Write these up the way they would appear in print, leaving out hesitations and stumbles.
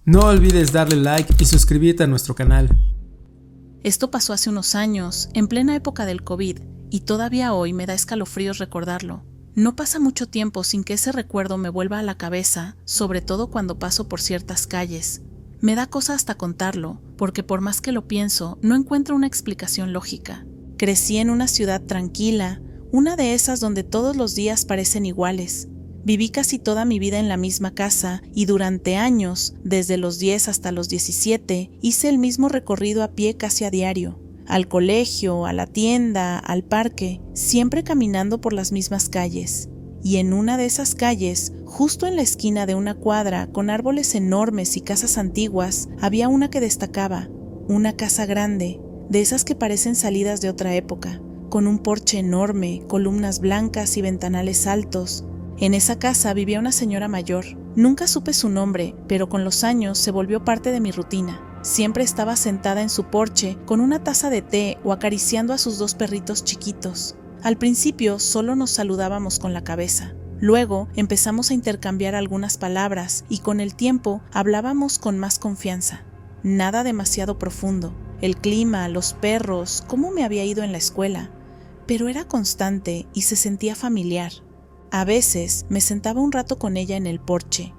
No olvides darle like y suscribirte a nuestro canal. Esto pasó hace unos años, en plena época del COVID, y todavía hoy me da escalofríos recordarlo. No pasa mucho tiempo sin que ese recuerdo me vuelva a la cabeza, sobre todo cuando paso por ciertas calles. Me da cosa hasta contarlo, porque por más que lo pienso, no encuentro una explicación lógica. Crecí en una ciudad tranquila, una de esas donde todos los días parecen iguales. Viví casi toda mi vida en la misma casa y durante años, desde los 10 hasta los 17, hice el mismo recorrido a pie casi a diario. Al colegio, a la tienda, al parque, siempre caminando por las mismas calles. Y en una de esas calles, justo en la esquina de una cuadra con árboles enormes y casas antiguas, había una que destacaba, una casa grande, de esas que parecen salidas de otra época, con un porche enorme, columnas blancas y ventanales altos. En esa casa vivía una señora mayor. Nunca supe su nombre, pero con los años se volvió parte de mi rutina. Siempre estaba sentada en su porche con una taza de té o acariciando a sus 2 perritos chiquitos. Al principio solo nos saludábamos con la cabeza. Luego empezamos a intercambiar algunas palabras y con el tiempo hablábamos con más confianza. Nada demasiado profundo. El clima, los perros, cómo me había ido en la escuela. Pero era constante y se sentía familiar. A veces me sentaba un rato con ella en el porche.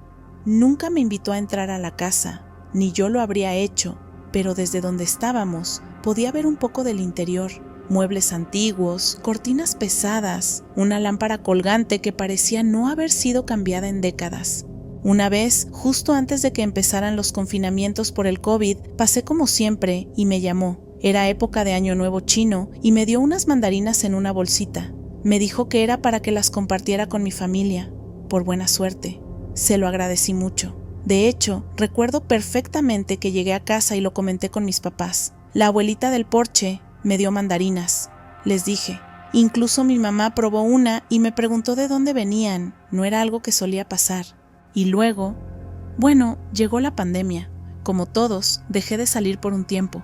Nunca me invitó a entrar a la casa, ni yo lo habría hecho, pero desde donde estábamos podía ver un poco del interior. Muebles antiguos, cortinas pesadas, una lámpara colgante que parecía no haber sido cambiada en décadas. Una vez, justo antes de que empezaran los confinamientos por el COVID, pasé como siempre y me llamó. Era época de Año Nuevo chino y me dio unas mandarinas en una bolsita. Me dijo que era para que las compartiera con mi familia, por buena suerte. Se lo agradecí mucho. De hecho, recuerdo perfectamente que llegué a casa y lo comenté con mis papás. La abuelita del porche me dio mandarinas. Les dije. Incluso mi mamá probó una y me preguntó de dónde venían. No era algo que solía pasar. Y luego, llegó la pandemia. Como todos, dejé de salir por un tiempo.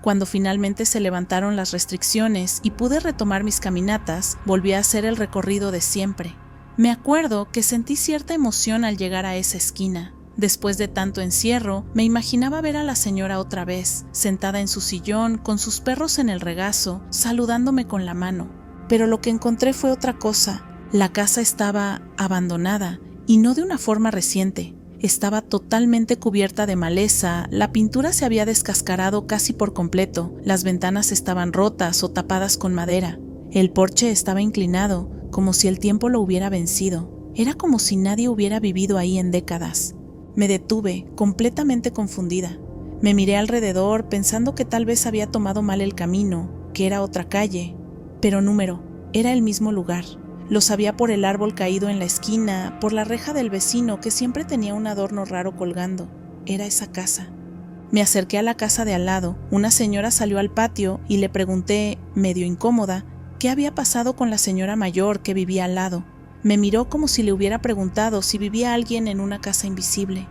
Cuando finalmente se levantaron las restricciones y pude retomar mis caminatas, volví a hacer el recorrido de siempre. Me acuerdo que sentí cierta emoción al llegar a esa esquina. Después de tanto encierro, me imaginaba ver a la señora otra vez, sentada en su sillón, con sus perros en el regazo, saludándome con la mano. Pero lo que encontré fue otra cosa. La casa estaba abandonada, y no de una forma reciente. Estaba totalmente cubierta de maleza, la pintura se había descascarado casi por completo, las ventanas estaban rotas o tapadas con madera. El porche estaba inclinado, como si el tiempo lo hubiera vencido. Era como si nadie hubiera vivido ahí en décadas. Me detuve, completamente confundida. Me miré alrededor pensando que tal vez había tomado mal el camino, que era otra calle. Pero era el mismo lugar. Lo sabía por el árbol caído en la esquina, por la reja del vecino que siempre tenía un adorno raro colgando. Era esa casa. Me acerqué a la casa de al lado. Una señora salió al patio y le pregunté, medio incómoda, qué había pasado con la señora mayor que vivía al lado. Me miró como si le hubiera preguntado si vivía alguien en una casa invisible.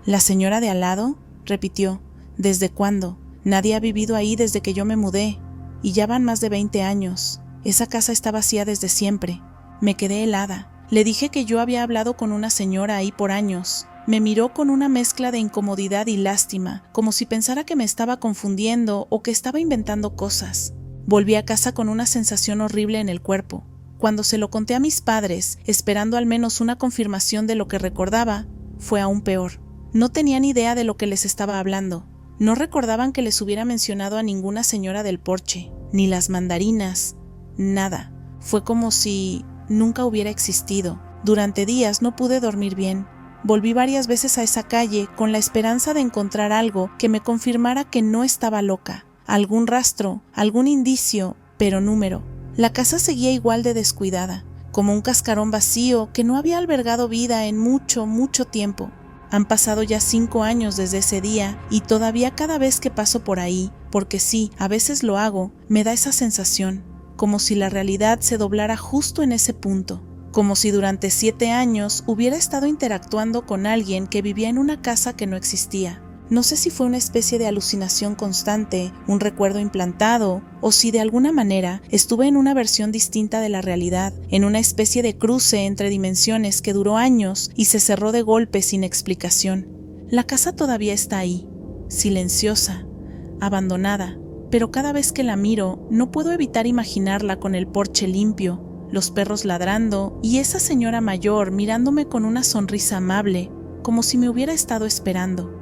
¿La señora de al lado?, repitió. ¿Desde cuándo? Nadie ha vivido ahí desde que yo me mudé. Y ya van más de 20 años. Esa casa está vacía desde siempre. Me quedé helada. Le dije que yo había hablado con una señora ahí por años. Me miró con una mezcla de incomodidad y lástima, como si pensara que me estaba confundiendo o que estaba inventando cosas. Volví a casa con una sensación horrible en el cuerpo. Cuando se lo conté a mis padres, esperando al menos una confirmación de lo que recordaba, fue aún peor. No tenían idea de lo que les estaba hablando. No recordaban que les hubiera mencionado a ninguna señora del porche, ni las mandarinas. Nada. Fue como si nunca hubiera existido. Durante días no pude dormir bien. Volví varias veces a esa calle con la esperanza de encontrar algo que me confirmara que no estaba loca. Algún rastro, algún indicio, pero número. La casa seguía igual de descuidada, como un cascarón vacío que no había albergado vida en mucho, mucho tiempo. Han pasado ya 5 años desde ese día y todavía cada vez que paso por ahí, porque sí, a veces lo hago, me da esa sensación. Como si la realidad se doblara justo en ese punto, como si durante 7 años hubiera estado interactuando con alguien que vivía en una casa que no existía. No sé si fue una especie de alucinación constante, un recuerdo implantado, o si de alguna manera estuve en una versión distinta de la realidad, en una especie de cruce entre dimensiones que duró años y se cerró de golpe sin explicación. La casa todavía está ahí, silenciosa, abandonada, pero cada vez que la miro no puedo evitar imaginarla con el porche limpio, los perros ladrando y esa señora mayor mirándome con una sonrisa amable, como si me hubiera estado esperando.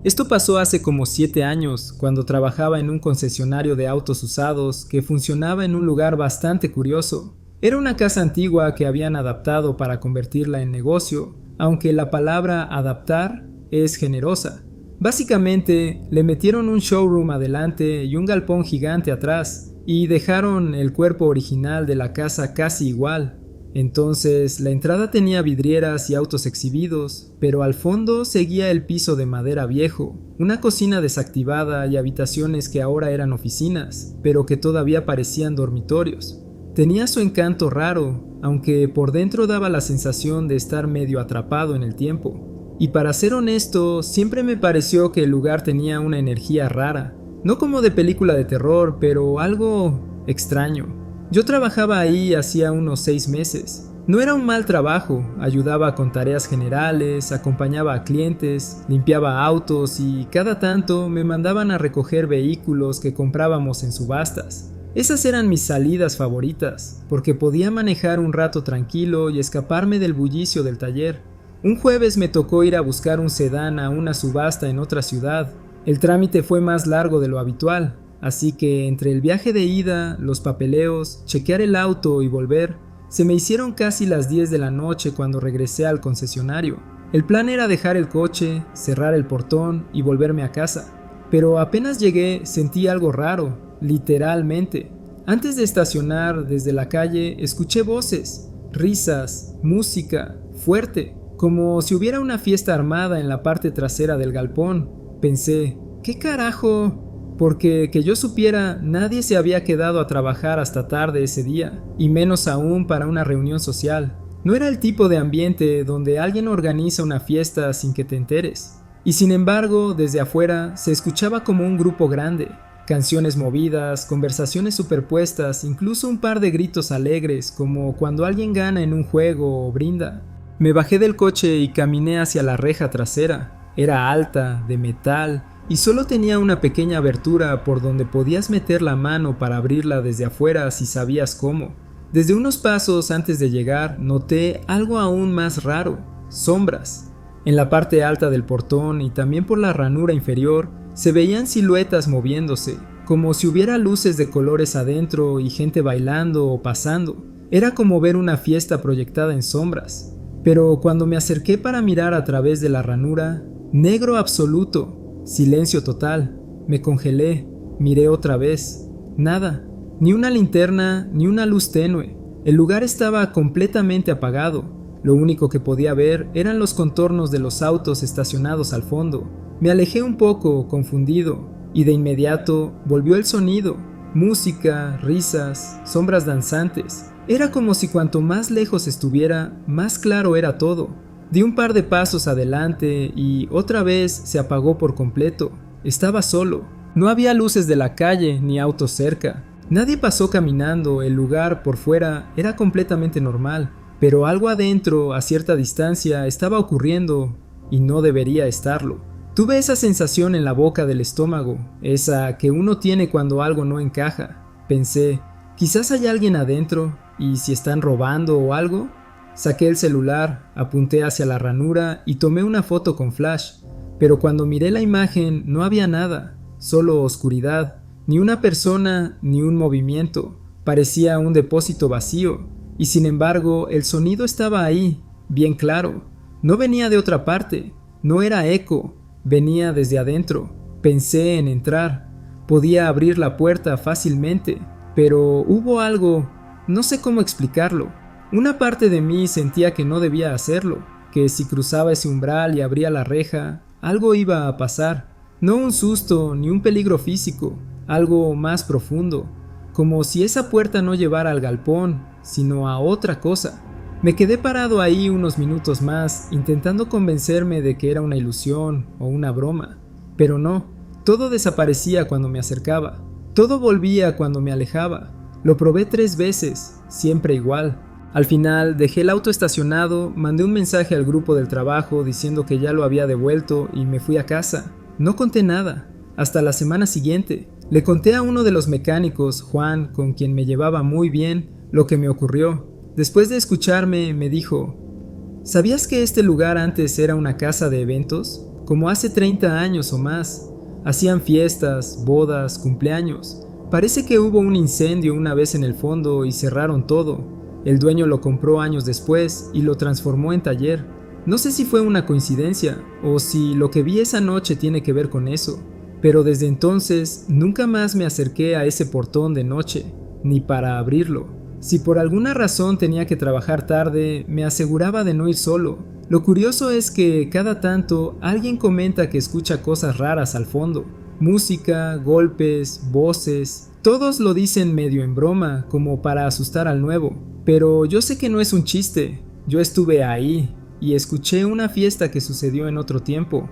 Esto pasó hace como 7 años, cuando trabajaba en un concesionario de autos usados que funcionaba en un lugar bastante curioso. Era una casa antigua que habían adaptado para convertirla en negocio, aunque la palabra adaptar es generosa. Básicamente, le metieron un showroom adelante y un galpón gigante atrás, y dejaron el cuerpo original de la casa casi igual. Entonces, la entrada tenía vidrieras y autos exhibidos, pero al fondo seguía el piso de madera viejo, una cocina desactivada y habitaciones que ahora eran oficinas, pero que todavía parecían dormitorios. Tenía su encanto raro, aunque por dentro daba la sensación de estar medio atrapado en el tiempo. Y para ser honesto, siempre me pareció que el lugar tenía una energía rara, no como de película de terror, pero algo extraño. Yo trabajaba ahí hacía unos 6 meses. No era un mal trabajo, ayudaba con tareas generales, acompañaba a clientes, limpiaba autos y cada tanto me mandaban a recoger vehículos que comprábamos en subastas. Esas eran mis salidas favoritas, porque podía manejar un rato tranquilo y escaparme del bullicio del taller. Un jueves me tocó ir a buscar un sedán a una subasta en otra ciudad. El trámite fue más largo de lo habitual. Así que entre el viaje de ida, los papeleos, chequear el auto y volver, se me hicieron casi las 10 de la noche cuando regresé al concesionario. El plan era dejar el coche, cerrar el portón y volverme a casa. Pero apenas llegué sentí algo raro, literalmente. Antes de estacionar desde la calle escuché voces, risas, música, fuerte, como si hubiera una fiesta armada en la parte trasera del galpón. Pensé, ¿qué carajo? Porque que yo supiera, nadie se había quedado a trabajar hasta tarde ese día, y menos aún para una reunión social. No era el tipo de ambiente donde alguien organiza una fiesta sin que te enteres. Y sin embargo, desde afuera se escuchaba como un grupo grande. Canciones movidas, conversaciones superpuestas, incluso un par de gritos alegres, como cuando alguien gana en un juego o brinda. Me bajé del coche y caminé hacia la reja trasera. Era alta, de metal, y solo tenía una pequeña abertura por donde podías meter la mano para abrirla desde afuera si sabías cómo. Desde unos pasos antes de llegar noté algo aún más raro, sombras. En la parte alta del portón y también por la ranura inferior se veían siluetas moviéndose, como si hubiera luces de colores adentro y gente bailando o pasando. Era como ver una fiesta proyectada en sombras. Pero cuando me acerqué para mirar a través de la ranura, negro absoluto. Silencio total. Me congelé, miré otra vez. Nada, ni una linterna, ni una luz tenue. El lugar estaba completamente apagado. Lo único que podía ver eran los contornos de los autos estacionados al fondo. Me alejé un poco, confundido, y de inmediato volvió el sonido. Música, risas, sombras danzantes. Era como si cuanto más lejos estuviera, más claro era todo. Di un par de pasos adelante y otra vez se apagó por completo. Estaba solo. No había luces de la calle ni autos cerca. Nadie pasó caminando, el lugar por fuera era completamente normal, pero algo adentro, a cierta distancia, estaba ocurriendo y no debería estarlo. Tuve esa sensación en la boca del estómago, esa que uno tiene cuando algo no encaja. Pensé, quizás hay alguien adentro, y si están robando o algo. Saqué el celular, apunté hacia la ranura y tomé una foto con flash, pero cuando miré la imagen no había nada, solo oscuridad, ni una persona ni un movimiento, parecía un depósito vacío, y sin embargo el sonido estaba ahí, bien claro, no venía de otra parte, no era eco, venía desde adentro. Pensé en entrar, podía abrir la puerta fácilmente, pero hubo algo, no sé cómo explicarlo. Una parte de mí sentía que no debía hacerlo, que si cruzaba ese umbral y abría la reja, algo iba a pasar. No un susto ni un peligro físico, algo más profundo, como si esa puerta no llevara al galpón, sino a otra cosa. Me quedé parado ahí unos minutos más, intentando convencerme de que era una ilusión o una broma, pero no, todo desaparecía cuando me acercaba, todo volvía cuando me alejaba. Lo probé 3 veces, siempre igual. Al final dejé el auto estacionado, mandé un mensaje al grupo del trabajo diciendo que ya lo había devuelto y me fui a casa. No conté nada, hasta la semana siguiente. Le conté a uno de los mecánicos, Juan, con quien me llevaba muy bien, lo que me ocurrió. Después de escucharme, me dijo: ¿sabías que este lugar antes era una casa de eventos? Como hace 30 años o más. Hacían fiestas, bodas, cumpleaños. Parece que hubo un incendio una vez en el fondo y cerraron todo. El dueño lo compró años después y lo transformó en taller. No sé si fue una coincidencia o si lo que vi esa noche tiene que ver con eso, pero desde entonces nunca más me acerqué a ese portón de noche, ni para abrirlo. Si por alguna razón tenía que trabajar tarde, me aseguraba de no ir solo. Lo curioso es que cada tanto alguien comenta que escucha cosas raras al fondo. Música, golpes, voces. Todos lo dicen medio en broma, como para asustar al nuevo. Pero yo sé que no es un chiste. Yo estuve ahí y escuché una fiesta que sucedió en otro tiempo.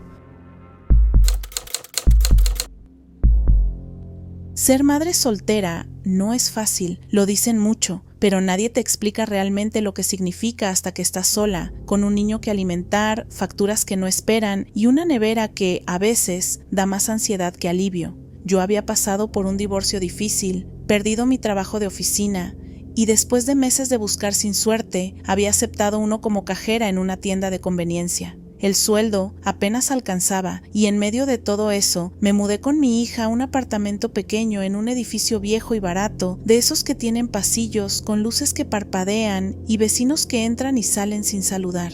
Ser madre soltera no es fácil, lo dicen mucho, pero nadie te explica realmente lo que significa hasta que estás sola, con un niño que alimentar, facturas que no esperan y una nevera que, a veces, da más ansiedad que alivio. Yo había pasado por un divorcio difícil, perdido mi trabajo de oficina, y después de meses de buscar sin suerte, había aceptado uno como cajera en una tienda de conveniencia. El sueldo apenas alcanzaba y en medio de todo eso me mudé con mi hija a un apartamento pequeño en un edificio viejo y barato, de esos que tienen pasillos con luces que parpadean y vecinos que entran y salen sin saludar.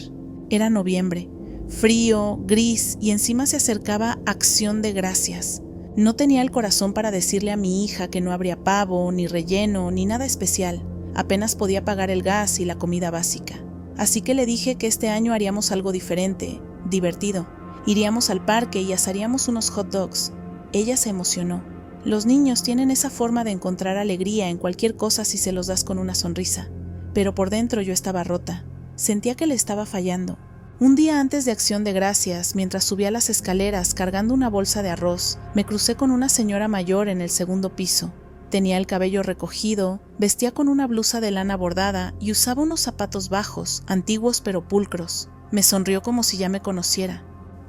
Era noviembre, frío, gris y encima se acercaba Acción de Gracias. No tenía el corazón para decirle a mi hija que no habría pavo, ni relleno, ni nada especial. Apenas podía pagar el gas y la comida básica. Así que le dije que este año haríamos algo diferente, divertido. Iríamos al parque y asaríamos unos hot dogs. Ella se emocionó. Los niños tienen esa forma de encontrar alegría en cualquier cosa si se los das con una sonrisa. Pero por dentro yo estaba rota. Sentía que le estaba fallando. Un día antes de Acción de Gracias, mientras subía las escaleras cargando una bolsa de arroz, me crucé con una señora mayor en el segundo piso. Tenía el cabello recogido, vestía con una blusa de lana bordada y usaba unos zapatos bajos, antiguos pero pulcros. Me sonrió como si ya me conociera.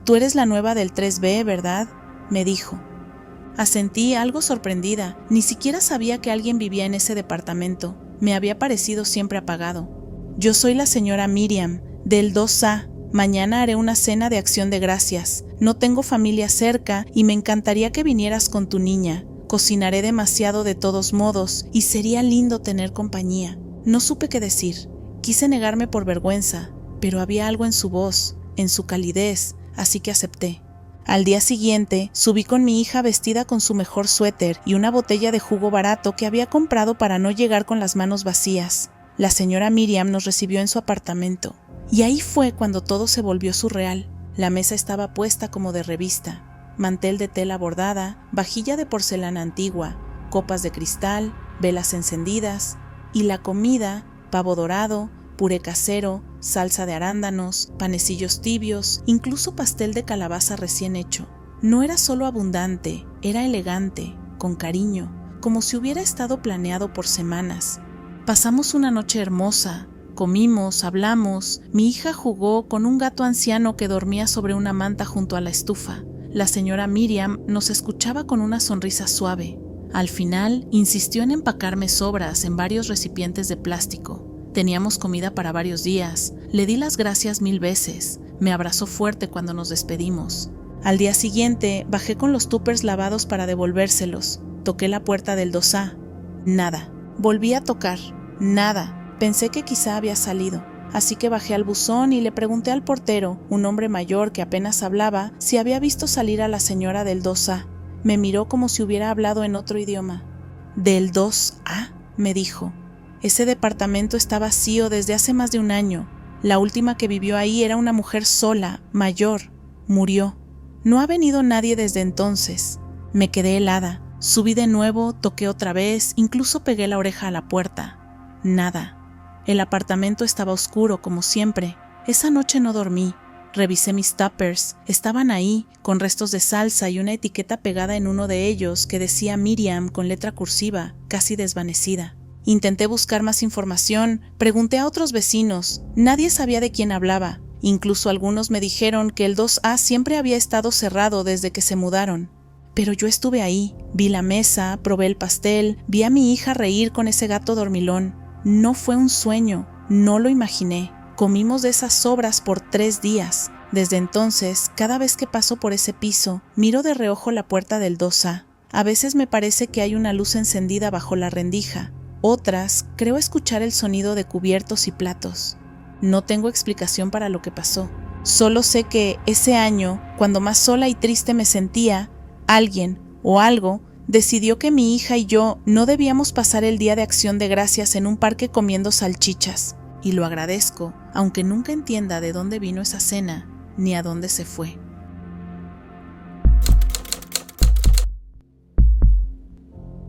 «Tú eres la nueva del 3B, ¿verdad?», me dijo. Asentí, algo sorprendida. Ni siquiera sabía que alguien vivía en ese departamento. Me había parecido siempre apagado. «Yo soy la señora Miriam, del 2A. Mañana haré una cena de Acción de Gracias. No tengo familia cerca y me encantaría que vinieras con tu niña. Cocinaré demasiado de todos modos y sería lindo tener compañía». No supe qué decir. Quise negarme por vergüenza, pero había algo en su voz, en su calidez, así que acepté. Al día siguiente, subí con mi hija vestida con su mejor suéter y una botella de jugo barato que había comprado para no llegar con las manos vacías. La señora Miriam nos recibió en su apartamento. Y ahí fue cuando todo se volvió surreal. La mesa estaba puesta como de revista. Mantel de tela bordada, vajilla de porcelana antigua, copas de cristal, velas encendidas, y la comida, pavo dorado, puré casero, salsa de arándanos, panecillos tibios, incluso pastel de calabaza recién hecho. No era solo abundante, era elegante, con cariño, como si hubiera estado planeado por semanas. Pasamos una noche hermosa. Comimos, hablamos, mi hija jugó con un gato anciano que dormía sobre una manta junto a la estufa. La señora Miriam nos escuchaba con una sonrisa suave. Al final, insistió en empacarme sobras en varios recipientes de plástico. Teníamos comida para varios días. Le di las gracias 1000 veces. Me abrazó fuerte cuando nos despedimos. Al día siguiente, bajé con los tuppers lavados para devolvérselos. Toqué la puerta del 2A. Nada. Volví a tocar. Nada. Pensé que quizá había salido. Así que bajé al buzón y le pregunté al portero, un hombre mayor que apenas hablaba, si había visto salir a la señora del 2A. Me miró como si hubiera hablado en otro idioma. «¿Del 2A?», me dijo. Ese departamento está vacío desde hace más de un año. La última que vivió ahí era una mujer sola, mayor. Murió. No ha venido nadie desde entonces. Me quedé helada. Subí de nuevo, toqué otra vez, incluso pegué la oreja a la puerta. Nada. El apartamento estaba oscuro, como siempre. Esa noche no dormí. Revisé mis tuppers. Estaban ahí, con restos de salsa y una etiqueta pegada en uno de ellos que decía Miriam con letra cursiva, casi desvanecida. Intenté buscar más información, pregunté a otros vecinos, nadie sabía de quién hablaba. Incluso algunos me dijeron que el 2A siempre había estado cerrado desde que se mudaron. Pero yo estuve ahí, vi la mesa, probé el pastel, vi a mi hija reír con ese gato dormilón. No fue un sueño, no lo imaginé. Comimos de esas sobras por 3 días. Desde entonces, cada vez que paso por ese piso, miro de reojo la puerta del 2A. A veces me parece que hay una luz encendida bajo la rendija. Otras, creo escuchar el sonido de cubiertos y platos. No tengo explicación para lo que pasó. Solo sé que ese año, cuando más sola y triste me sentía, alguien o algo decidió que mi hija y yo no debíamos pasar el Día de Acción de Gracias en un parque comiendo salchichas. Y lo agradezco, aunque nunca entienda de dónde vino esa cena ni a dónde se fue.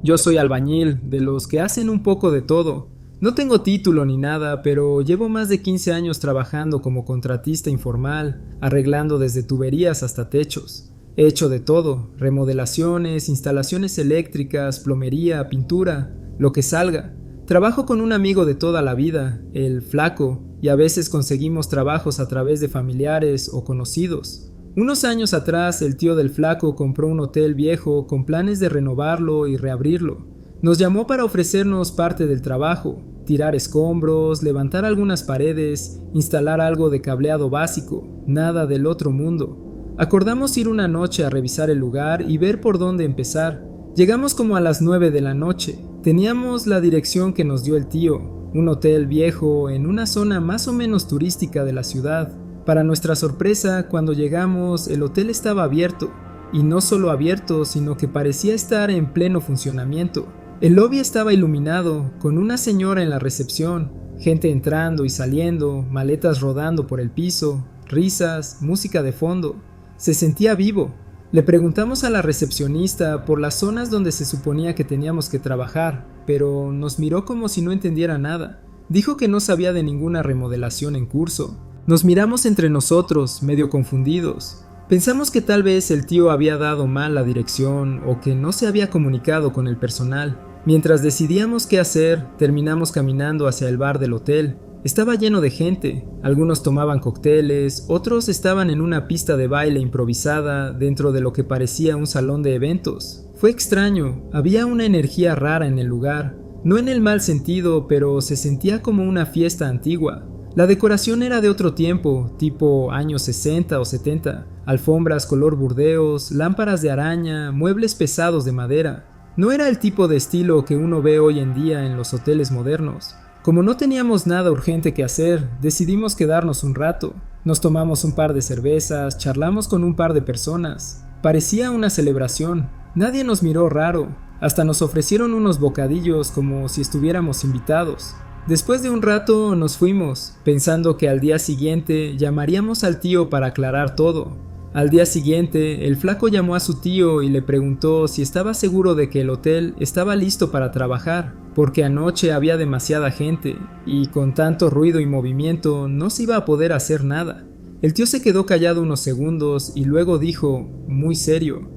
Yo soy albañil, de los que hacen un poco de todo. No tengo título ni nada, pero llevo más de 15 años trabajando como contratista informal, arreglando desde tuberías hasta techos. He hecho de todo, remodelaciones, instalaciones eléctricas, plomería, pintura, lo que salga. Trabajo con un amigo de toda la vida, el Flaco, y a veces conseguimos trabajos a través de familiares o conocidos. Unos años atrás, el tío del Flaco compró un hotel viejo con planes de renovarlo y reabrirlo. Nos llamó para ofrecernos parte del trabajo, tirar escombros, levantar algunas paredes, instalar algo de cableado básico, nada del otro mundo. Acordamos ir una noche a revisar el lugar y ver por dónde empezar. Llegamos como a las 9 de la noche. Teníamos la dirección que nos dio el tío, un hotel viejo en una zona más o menos turística de la ciudad. Para nuestra sorpresa, cuando llegamos, el hotel estaba abierto. Y no solo abierto, sino que parecía estar en pleno funcionamiento. El lobby estaba iluminado, con una señora en la recepción, gente entrando y saliendo, maletas rodando por el piso, risas, música de fondo. Se sentía vivo. Le preguntamos a la recepcionista por las zonas donde se suponía que teníamos que trabajar, pero nos miró como si no entendiera nada. Dijo que no sabía de ninguna remodelación en curso. Nos miramos entre nosotros, medio confundidos. Pensamos que tal vez el tío había dado mal la dirección o que no se había comunicado con el personal. Mientras decidíamos qué hacer, terminamos caminando hacia el bar del hotel. Estaba lleno de gente, algunos tomaban cócteles, otros estaban en una pista de baile improvisada dentro de lo que parecía un salón de eventos. Fue extraño, había una energía rara en el lugar, no en el mal sentido, pero se sentía como una fiesta antigua. La decoración era de otro tiempo, tipo años 60 o 70, alfombras color burdeos, lámparas de araña, muebles pesados de madera. No era el tipo de estilo que uno ve hoy en día en los hoteles modernos. Como no teníamos nada urgente que hacer, decidimos quedarnos un rato. Nos tomamos un par de cervezas, charlamos con un par de personas. Parecía una celebración. Nadie nos miró raro. Hasta nos ofrecieron unos bocadillos como si estuviéramos invitados. Después de un rato nos fuimos, pensando que al día siguiente llamaríamos al tío para aclarar todo. Al día siguiente, el Flaco llamó a su tío y le preguntó si estaba seguro de que el hotel estaba listo para trabajar, porque anoche había demasiada gente y con tanto ruido y movimiento no se iba a poder hacer nada. El tío se quedó callado unos segundos y luego dijo, muy serio,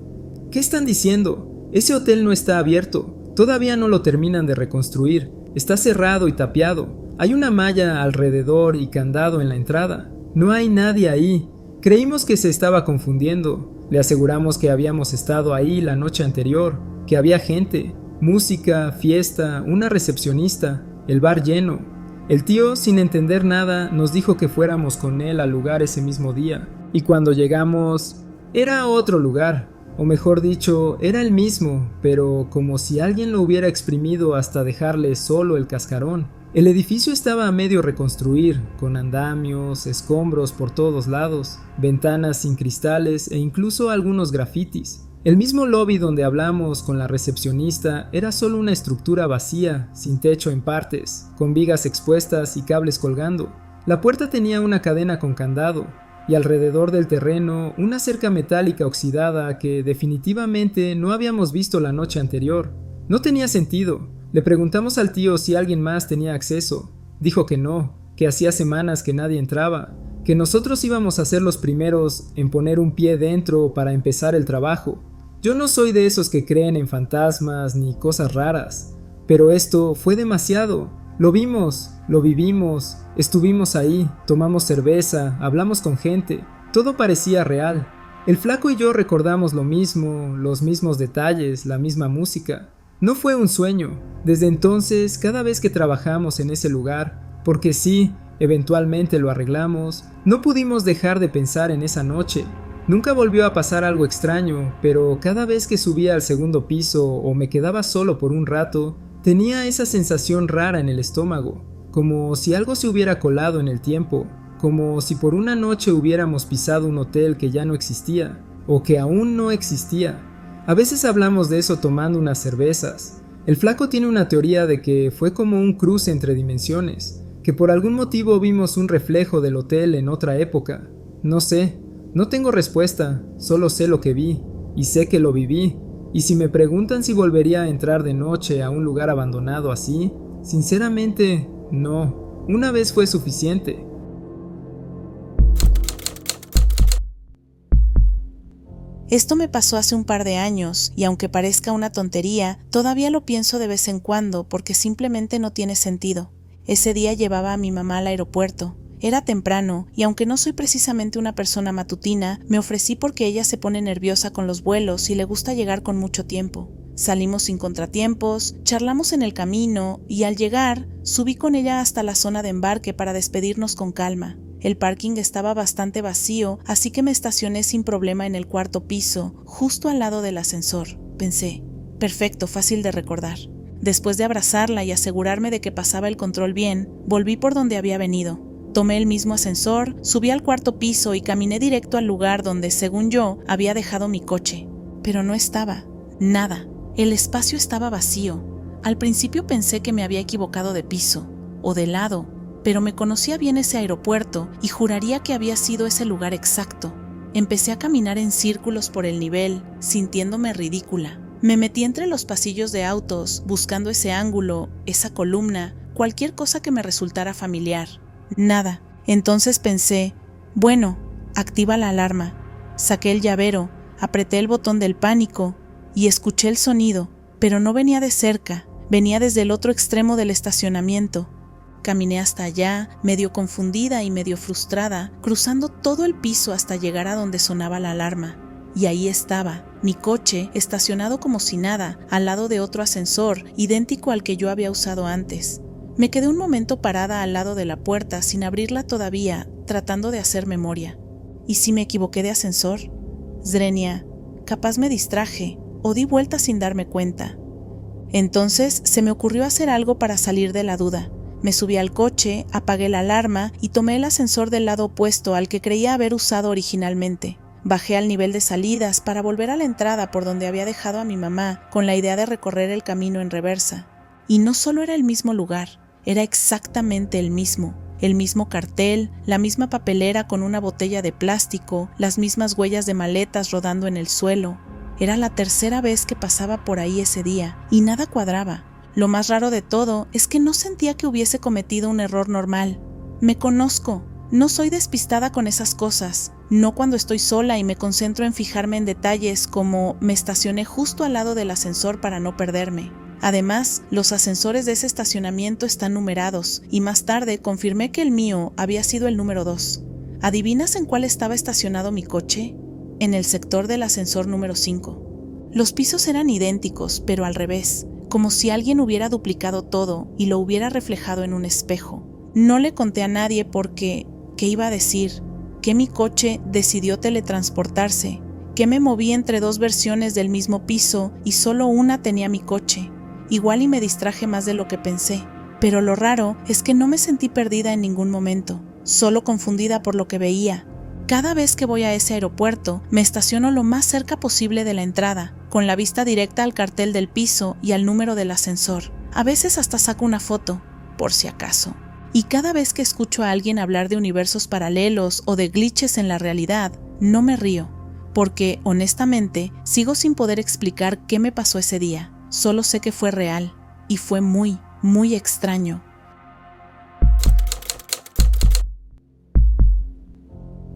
¿qué están diciendo? Ese hotel no está abierto, todavía no lo terminan de reconstruir, está cerrado y tapiado, hay una malla alrededor y candado en la entrada, no hay nadie ahí. Creímos que se estaba confundiendo, le aseguramos que habíamos estado ahí la noche anterior, que había gente, música, fiesta, una recepcionista, el bar lleno. El tío, sin entender nada, nos dijo que fuéramos con él al lugar ese mismo día, y cuando llegamos, era otro lugar, o mejor dicho, era el mismo, pero como si alguien lo hubiera exprimido hasta dejarle solo el cascarón. El edificio estaba a medio reconstruir, con andamios, escombros por todos lados, ventanas sin cristales e incluso algunos grafitis. El mismo lobby donde hablamos con la recepcionista era solo una estructura vacía, sin techo en partes, con vigas expuestas y cables colgando. La puerta tenía una cadena con candado, y alrededor del terreno una cerca metálica oxidada que definitivamente no habíamos visto la noche anterior. No tenía sentido. Le preguntamos al tío si alguien más tenía acceso. Dijo que no, que hacía semanas que nadie entraba, que nosotros íbamos a ser los primeros en poner un pie dentro para empezar el trabajo. Yo no soy de esos que creen en fantasmas ni cosas raras. Pero esto fue demasiado. Lo vimos, lo vivimos, estuvimos ahí, tomamos cerveza, hablamos con gente, todo parecía real. El flaco y yo recordamos lo mismo, los mismos detalles, la misma música. No fue un sueño. Desde entonces, cada vez que trabajamos en ese lugar, porque sí, eventualmente lo arreglamos, no pudimos dejar de pensar en esa noche. Nunca volvió a pasar algo extraño, pero cada vez que subía al segundo piso o me quedaba solo por un rato, tenía esa sensación rara en el estómago, como si algo se hubiera colado en el tiempo, como si por una noche hubiéramos pisado un hotel que ya no existía, o que aún no existía. A veces hablamos de eso tomando unas cervezas. El flaco tiene una teoría de que fue como un cruce entre dimensiones, que por algún motivo vimos un reflejo del hotel en otra época. No sé, no tengo respuesta, solo sé lo que vi, y sé que lo viví. Y si me preguntan si volvería a entrar de noche a un lugar abandonado así, sinceramente, no. Una vez fue suficiente. Esto me pasó hace un par de años, y aunque parezca una tontería, todavía lo pienso de vez en cuando porque simplemente no tiene sentido. Ese día llevaba a mi mamá al aeropuerto. Era temprano, y aunque no soy precisamente una persona matutina, me ofrecí porque ella se pone nerviosa con los vuelos y le gusta llegar con mucho tiempo. Salimos sin contratiempos, charlamos en el camino, y al llegar, subí con ella hasta la zona de embarque para despedirnos con calma. El parking estaba bastante vacío, así que me estacioné sin problema en el cuarto piso, justo al lado del ascensor. Pensé, perfecto, fácil de recordar. Después de abrazarla y asegurarme de que pasaba el control bien, volví por donde había venido. Tomé el mismo ascensor, subí al cuarto piso y caminé directo al lugar donde, según yo, había dejado mi coche. Pero no estaba. Nada. El espacio estaba vacío. Al principio pensé que me había equivocado de piso, o de lado, pero me conocía bien ese aeropuerto y juraría que había sido ese lugar exacto. Empecé a caminar en círculos por el nivel, sintiéndome ridícula. Me metí entre los pasillos de autos, buscando ese ángulo, esa columna, cualquier cosa que me resultara familiar. Nada. Entonces pensé, bueno, activa la alarma. Saqué el llavero, apreté el botón del pánico y escuché el sonido, pero no venía de cerca, venía desde el otro extremo del estacionamiento. Caminé hasta allá, medio confundida y medio frustrada, cruzando todo el piso hasta llegar a donde sonaba la alarma. Y ahí estaba, mi coche, estacionado como si nada, al lado de otro ascensor, idéntico al que yo había usado antes. Me quedé un momento parada al lado de la puerta, sin abrirla todavía, tratando de hacer memoria. ¿Y si me equivoqué de ascensor? Zrenia, capaz me distraje, o di vuelta sin darme cuenta. Entonces se me ocurrió hacer algo para salir de la duda. Me subí al coche, apagué la alarma y tomé el ascensor del lado opuesto al que creía haber usado originalmente. Bajé al nivel de salidas para volver a la entrada por donde había dejado a mi mamá, con la idea de recorrer el camino en reversa. Y no solo era el mismo lugar, era exactamente el mismo cartel, la misma papelera con una botella de plástico, las mismas huellas de maletas rodando en el suelo. Era la tercera vez que pasaba por ahí ese día, y nada cuadraba. Lo más raro de todo es que no sentía que hubiese cometido un error normal. Me conozco, no soy despistada con esas cosas, no cuando estoy sola y me concentro en fijarme en detalles como me estacioné justo al lado del ascensor para no perderme. Además, los ascensores de ese estacionamiento están numerados, y más tarde confirmé que el mío había sido el número 2. ¿Adivinas en cuál estaba estacionado mi coche? En el sector del ascensor número 5. Los pisos eran idénticos, pero al revés, como si alguien hubiera duplicado todo y lo hubiera reflejado en un espejo. No le conté a nadie porque, ¿qué iba a decir? Que mi coche decidió teletransportarse, que me moví entre dos versiones del mismo piso y solo una tenía mi coche. Igual y me distraje más de lo que pensé, pero lo raro es que no me sentí perdida en ningún momento, solo confundida por lo que veía. Cada vez que voy a ese aeropuerto, me estaciono lo más cerca posible de la entrada, con la vista directa al cartel del piso y al número del ascensor. A veces hasta saco una foto, por si acaso. Y cada vez que escucho a alguien hablar de universos paralelos o de glitches en la realidad, no me río, porque, honestamente, sigo sin poder explicar qué me pasó ese día. Solo sé que fue real, y fue muy, muy extraño.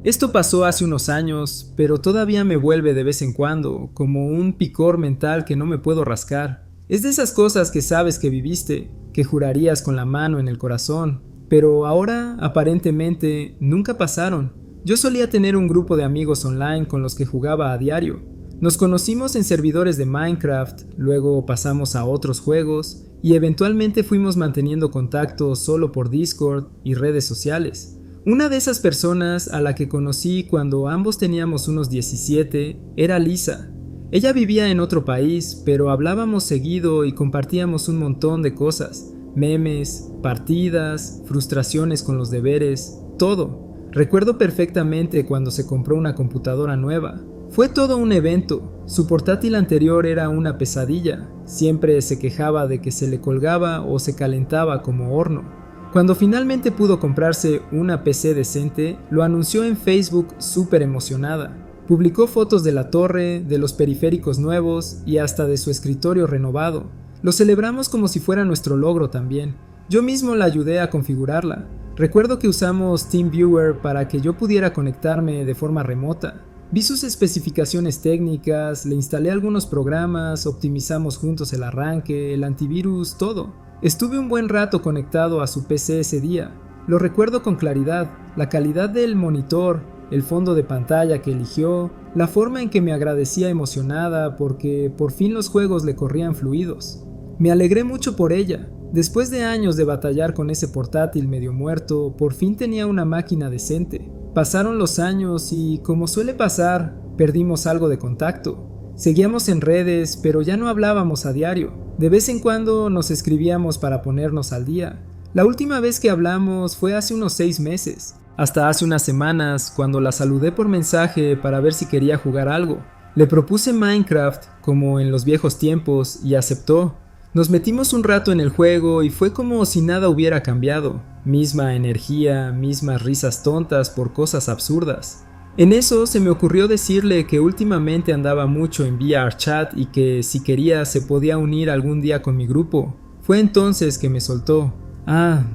Esto pasó hace unos años, pero todavía me vuelve de vez en cuando, como un picor mental que no me puedo rascar. Es de esas cosas que sabes que viviste, que jurarías con la mano en el corazón, pero ahora, aparentemente, nunca pasaron. Yo solía tener un grupo de amigos online con los que jugaba a diario. Nos conocimos en servidores de Minecraft, luego pasamos a otros juegos y eventualmente fuimos manteniendo contacto solo por Discord y redes sociales. Una de esas personas a la que conocí cuando ambos teníamos unos 17 era Lisa. Ella vivía en otro país, pero hablábamos seguido y compartíamos un montón de cosas, memes, partidas, frustraciones con los deberes, todo. Recuerdo perfectamente cuando se compró una computadora nueva. Fue todo un evento. Su portátil anterior era una pesadilla. Siempre se quejaba de que se le colgaba o se calentaba como horno. Cuando finalmente pudo comprarse una PC decente, lo anunció en Facebook súper emocionada. Publicó fotos de la torre, de los periféricos nuevos y hasta de su escritorio renovado. Lo celebramos como si fuera nuestro logro también. Yo mismo la ayudé a configurarla. Recuerdo que usamos TeamViewer para que yo pudiera conectarme de forma remota. Vi sus especificaciones técnicas, le instalé algunos programas, optimizamos juntos el arranque, el antivirus, todo. Estuve un buen rato conectado a su PC ese día. Lo recuerdo con claridad, la calidad del monitor, el fondo de pantalla que eligió, la forma en que me agradecía emocionada porque por fin los juegos le corrían fluidos. Me alegré mucho por ella. Después de años de batallar con ese portátil medio muerto, por fin tenía una máquina decente. Pasaron los años y, como suele pasar, perdimos algo de contacto. Seguíamos en redes, pero ya no hablábamos a diario. De vez en cuando nos escribíamos para ponernos al día. La última vez que hablamos fue hace unos 6 meses. Hasta hace unas semanas, cuando la saludé por mensaje para ver si quería jugar algo. Le propuse Minecraft, como en los viejos tiempos, y aceptó. Nos metimos un rato en el juego y fue como si nada hubiera cambiado. Misma energía, mismas risas tontas por cosas absurdas. En eso se me ocurrió decirle que últimamente andaba mucho en VRChat y que si quería se podía unir algún día con mi grupo. Fue entonces que me soltó.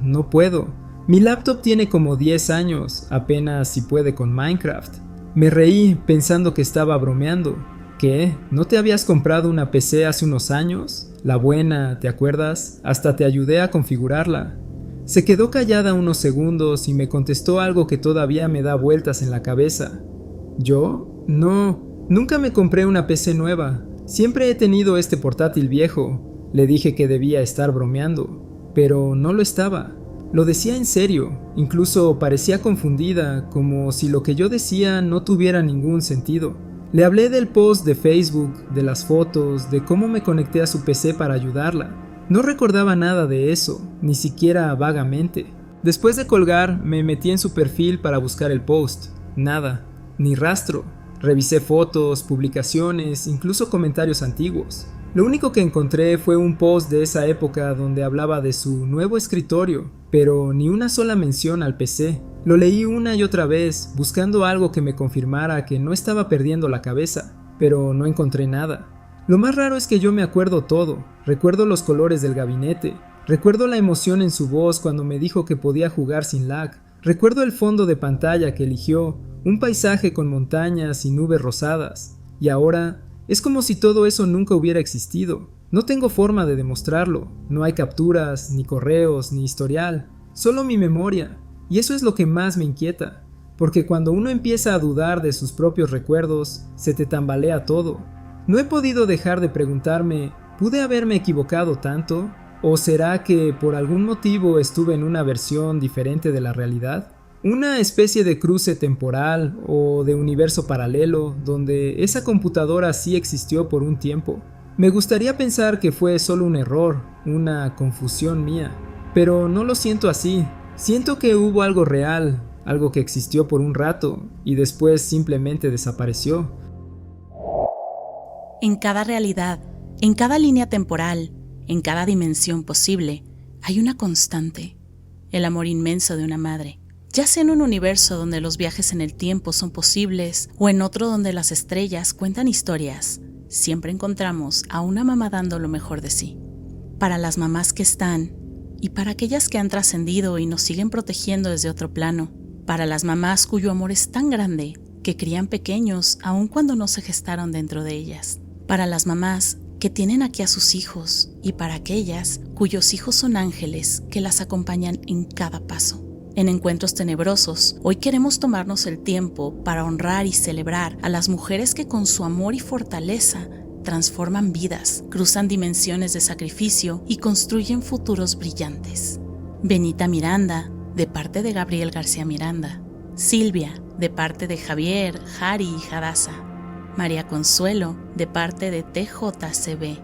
No puedo. Mi laptop tiene como 10 años, apenas si puede con Minecraft. Me reí pensando que estaba bromeando. ¿Qué? ¿No te habías comprado una PC hace unos años? La buena, ¿te acuerdas? Hasta te ayudé a configurarla. Se quedó callada unos segundos y me contestó algo que todavía me da vueltas en la cabeza. ¿Yo? No, nunca me compré una PC nueva. Siempre he tenido este portátil viejo. Le dije que debía estar bromeando, pero no lo estaba. Lo decía en serio, incluso parecía confundida, como si lo que yo decía no tuviera ningún sentido. Le hablé del post de Facebook, de las fotos, de cómo me conecté a su PC para ayudarla. No recordaba nada de eso, ni siquiera vagamente. Después de colgar, me metí en su perfil para buscar el post. Nada, ni rastro. Revisé fotos, publicaciones, incluso comentarios antiguos. Lo único que encontré fue un post de esa época donde hablaba de su nuevo escritorio, pero ni una sola mención al PC. Lo leí una y otra vez, buscando algo que me confirmara que no estaba perdiendo la cabeza, pero no encontré nada. Lo más raro es que yo me acuerdo todo. Recuerdo los colores del gabinete, recuerdo la emoción en su voz cuando me dijo que podía jugar sin lag, recuerdo el fondo de pantalla que eligió, un paisaje con montañas y nubes rosadas, y ahora es como si todo eso nunca hubiera existido. No tengo forma de demostrarlo, no hay capturas, ni correos, ni historial, solo mi memoria, y eso es lo que más me inquieta, porque cuando uno empieza a dudar de sus propios recuerdos, se te tambalea todo. No he podido dejar de preguntarme, ¿pude haberme equivocado tanto? ¿O será que por algún motivo estuve en una versión diferente de la realidad? Una especie de cruce temporal o de universo paralelo donde esa computadora sí existió por un tiempo. Me gustaría pensar que fue solo un error, una confusión mía, pero no lo siento así. Siento que hubo algo real, algo que existió por un rato y después simplemente desapareció. En cada realidad, en cada línea temporal, en cada dimensión posible, hay una constante, el amor inmenso de una madre. Ya sea en un universo donde los viajes en el tiempo son posibles o en otro donde las estrellas cuentan historias, siempre encontramos a una mamá dando lo mejor de sí. Para las mamás que están y para aquellas que han trascendido y nos siguen protegiendo desde otro plano, para las mamás cuyo amor es tan grande que crían pequeños aun cuando no se gestaron dentro de ellas, para las mamás que tienen aquí a sus hijos, y para aquellas cuyos hijos son ángeles que las acompañan en cada paso. En Encuentros Tenebrosos, hoy queremos tomarnos el tiempo para honrar y celebrar a las mujeres que con su amor y fortaleza transforman vidas, cruzan dimensiones de sacrificio y construyen futuros brillantes. Benita Miranda, de parte de Gabriel García Miranda. Silvia, de parte de Javier, Jari y Hadassah. María Consuelo, de parte de TJCB.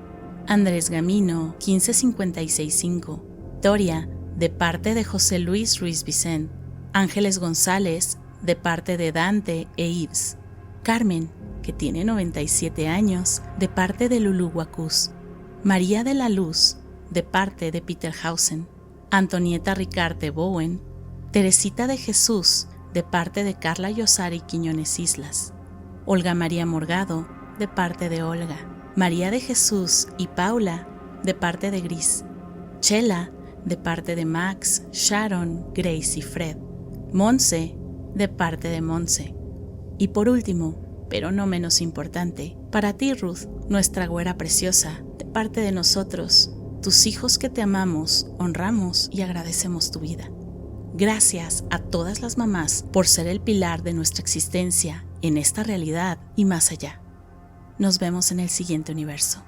Andrés Gamino, 15565. Toria, de parte de José Luis Ruiz Vicent. Ángeles González, de parte de Dante e Ives. Carmen, que tiene 97 años, de parte de Lulu Wacus. María de la Luz, de parte de Peter Hausen. Antonieta Ricarte Bowen. Teresita de Jesús, de parte de Carla Yosari Quiñones Islas. Olga María Morgado, de parte de Olga. María de Jesús y Paula, de parte de Gris. Chela, de parte de Max, Sharon, Grace y Fred. Monse, de parte de Monse. Y por último, pero no menos importante, para ti, Ruth, nuestra güera preciosa, de parte de nosotros, tus hijos que te amamos, honramos y agradecemos tu vida. Gracias a todas las mamás por ser el pilar de nuestra existencia en esta realidad y más allá. Nos vemos en el siguiente universo.